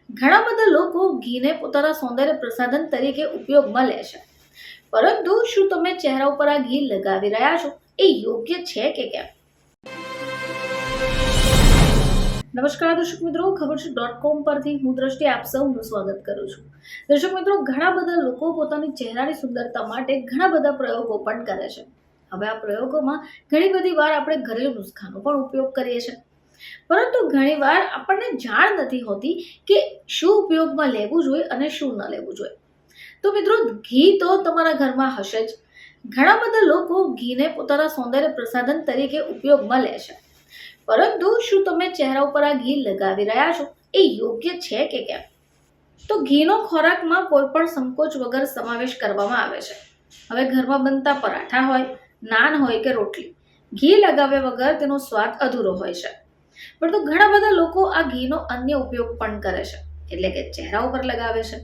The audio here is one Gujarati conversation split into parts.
ઘણા બધા લોકો ઘીને પોતાના સૌંદર્ય પ્રસાધન તરીકે ઉપયોગમાં લે છે, પરંતુ શું તમે ચહેરા ઉપર આ ઘી લગાવી રહ્યા છો એ યોગ્ય છે કે કેમ? નમસ્કાર દર્શક મિત્રો, ખબર છે .com પરથી હું દ્રષ્ટિ આપ સૌનું સ્વાગત કરું છું. દર્શક મિત્રો, ઘણા બધા લોકો પોતાની ચહેરાની સુંદરતા માટે ઘણા બધા પ્રયોગો પણ કરે છે. હવે આ પ્રયોગોમાં ઘણી બધી વાર આપણે ઘરેલું નુસ્ખાનો પણ ઉપયોગ કરીએ છીએ, પરંતુ ઘણીવાર આપણને જાણ નથી હોતી કે શું ઉપયોગમાં લેવું જોઈએ અને શું ન લેવું જોઈએ. તો મિત્રો, ઘી તો તમારા ઘરમાં હશે જ. ઘણા બધા લોકો ઘીને પોતાના સૌંદર્ય પ્રસાધન તરીકે ઉપયોગમાં લે છે, પરંતુ શું તમે ચહેરા ઉપર આ ઘી લગાવી રહ્યા છો એ યોગ્ય છે કે કેમ? તો ઘીનો ખોરાકમાં કોઈ પણ સંકોચ વગર સમાવેશ કરવામાં આવે છે. હવે ઘરમાં બનતા પરાઠા હોય, નાન હોય કે રોટલી, ઘી લગાવ્યા વગર તેનો સ્વાદ અધૂરો હોય છે. પરંતુ ઘણા બધા લોકો આ ઘીનો અન્ય ઉપયોગ પણ કરે છે, એટલે કે ચહેરા ઉપર લગાવે છે.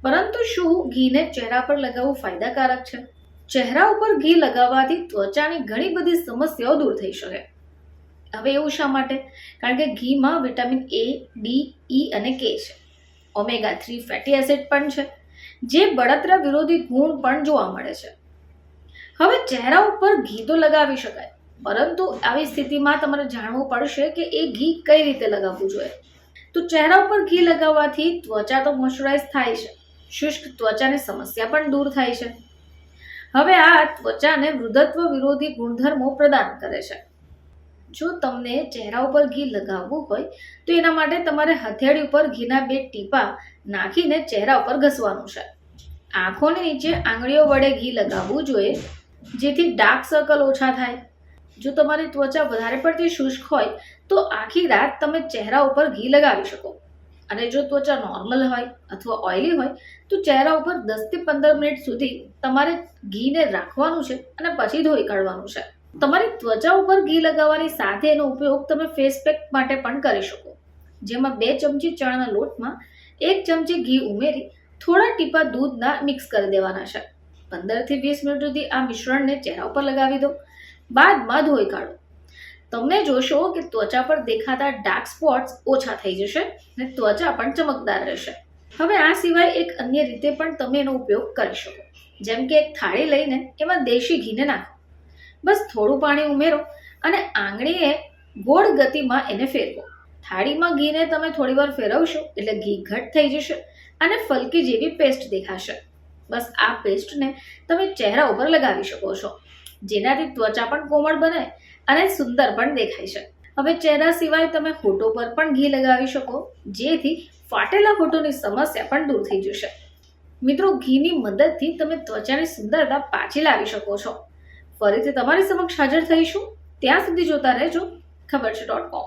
પરંતુ શું ઘીને ચહેરા પર લગાવવું ફાયદાકારક છે? ચહેરા ઉપર ઘી લગાવવાથી ત્વચાની ઘણી બધી સમસ્યાઓ દૂર થઈ શકે. હવે એવું શા માટે? કારણ કે ઘીમાં વિટામિન A, D, E અને K છે. ઓમેગા 3 ફેટી એસિડ પણ છે, જે બળતરા વિરોધી ગુણ પણ જોવા મળે છે. હવે ચહેરા ઉપર ઘી તો લગાવી શકાય, પરંતુ આવી સ્થિતિમાં તમારે જાણવું પડશે કે એ ઘી કઈ રીતે લગાવવું જોઈએ. તો ચહેરા ઉપર ઘી લગાવવાથી ત્વચા તો મોઇશ્ચરાઇઝ થાય છે, શુષ્ક ત્વચાની સમસ્યા પણ દૂર થાય છે. હવે આ ત્વચાને વૃદ્ધત્વ વિરોધી ગુણધર્મો પ્રદાન કરે છે. જો તમને ચહેરા ઉપર ઘી લગાવવું હોય તો એના માટે તમારે હથેળી ઉપર ઘીના 2 ટીપા નાખીને ચહેરા ઉપર ઘસવાનું છે. આંખોની નીચે આંગળીઓ વડે ઘી લગાવવું જોઈએ, જેથી ડાર્ક સર્કલ ઓછા થાય. જો તમારી ત્વચા વધારે પડતી શુષ્ક હોય તો આખી રાત તમે ચહેરા ઉપર ઘી લગાવી શકો. અને જો ત્વચા નોર્મલ હોય અથવા ઓઇલી હોય તો ચહેરા ઉપર 10 થી 15 મિનિટ સુધી તમારે ઘીને રાખવાનું છે અને પછી ધોઈ કાઢવાનું છે. તમારી ત્વચા ઉપર ઘી લગાવવાની સાથે એનો ઉપયોગ તમે ફેસ પેક માટે પણ કરી શકો, જેમાં 2 ચમચી ચણાના લોટમાં 1 ચમચી ઘી ઉમેરી થોડા ટીપા દૂધના મિક્સ કરી દેવાના છે. 15 થી 20 મિનિટ સુધી આ મિશ્રણને ચહેરા ઉપર લગાવી દો, બાદમાં ધોઈ કાઢો. તમને જોશો કે ત્વચા પર દેખાતા ડાર્ક સ્પોટ્સ ઓછા થઈ જશે અને ત્વચા પણ ચમકદાર રહેશે. હવે આ સિવાય એક અન્ય રીતે પણ તમે એનો ઉપયોગ કરી શકો, જેમ કે એક થાળી લઈને એમાં દેશી ઘીને નાખો. બસ થોડું પાણી ઉમેરો અને આંગળીએ ગોળ ગતિમાં એને ફેરવો. થાળીમાં ઘીને તમે થોડી વાર ફેરવશો એટલે ઘી ઘટ થઈ જશે અને ફલકી જેવી પેસ્ટ દેખાશે. બસ આ પેસ્ટને તમે ચહેરા ઉપર લગાવી શકો છો, જેનાથી ત્વચા પણ કોમળ બને અને સુંદર પણ દેખાય છે. હવે ચહેરા સિવાય તમે હોઠો પર પણ ઘી લગાવી શકો, જેથી ફાટેલા હોઠોની સમસ્યા પણ દૂર થઈ જશે. મિત્રો, ઘીની મદદથી તમે ત્વચાની સુંદરતા પાછી લાવી શકો છો. ફરીથી તમારી સમક્ષ હાજર થઈશું. ત્યાં સુધી જોતા રહેજો ખબર છે .com.